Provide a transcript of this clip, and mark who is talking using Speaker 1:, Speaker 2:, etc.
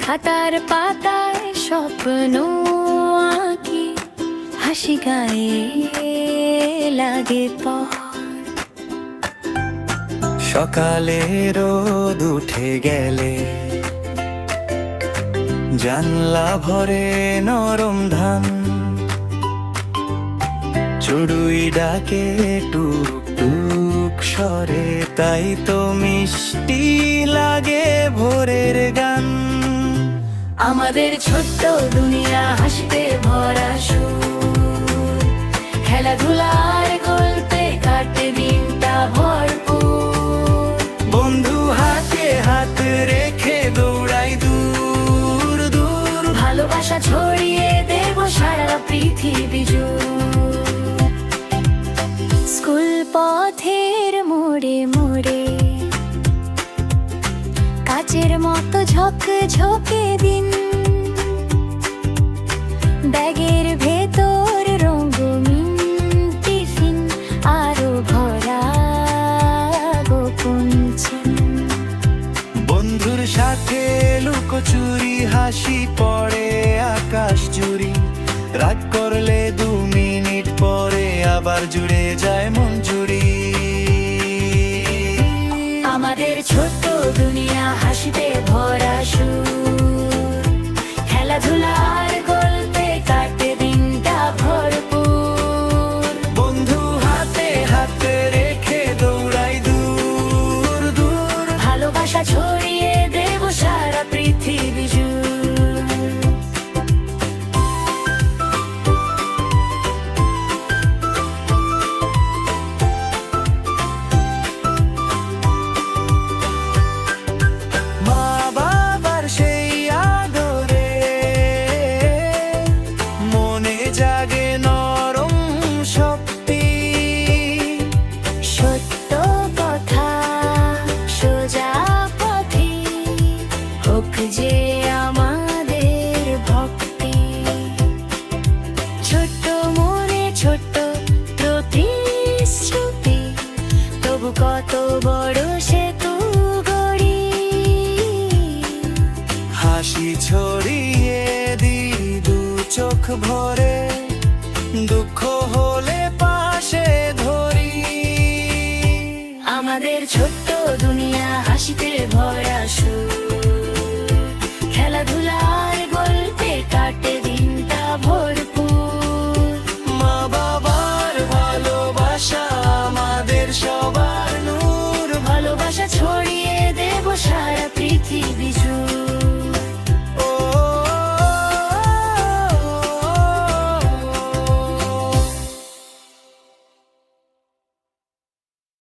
Speaker 1: খাতার পাতায় স্বপ্ন আঁকি, হাসি গায়ে লাগে পর।
Speaker 2: সকালে রোদ উঠে গেলে জানলা ভরে নরম ধান, চড়ুই ডাকে টুক টুক স্বরে, তাই তো মিষ্টি লাগে ভোরের গান।
Speaker 1: আমাদের ছোট্ট দুনিয়া হাসিতে ভরা সুর, খেলাধুলার গল্পে কাটে দিনটা ভরপুর।
Speaker 2: বন্ধু হাতে হাত রেখে দৌড়াই দূর দূর,
Speaker 1: ভালোবাসা ছড়িয়ে দেব সারা পৃথিবী জুড়ে। স্কুল পথের মোড়ে মোড়ে কাচের মতো ঝকঝকে দিন, ব্যাগের ভেতর রঙিন টিফিন, আরো ভরা গোপন চিন।
Speaker 2: বন্ধুর সাথে লুকোচুরি, হাসি পড়ে আকাশ জুড়ি, রাগ করলে 2 মিনিট পরে আবার জুড়ে যায় মন জুড়ি।
Speaker 1: আমাদের ছোট্ট দুনিয়া হাসিতে ভরা সুর, খেলাধুলার গল্পে কাটে দিনটা ভরপুর।
Speaker 2: বন্ধু হাতে হাতে রেখে দৌড়াই দূর দূর,
Speaker 1: ভালোবাসা ছড়িয়ে দেব সারা পৃথিবী জুড়ে।
Speaker 2: মা বাবার সেই আদরে মনে জাগে নরম শক্তি,
Speaker 1: সত্য কথা সোজা পথে হোক যে আমাদের ভক্তি। ছোট্ট মনে ছোট্ট প্রতিশ্রুতি, তবু কত বড় সেতু গড়ি।
Speaker 2: হাসি ছড়িয়ে দিই 2 চোখ ভরে, দুঃখ হলে পাশে ধরি।
Speaker 1: আমাদের ছোট্ট দুনিয়া হাসিতে ভরা সুর,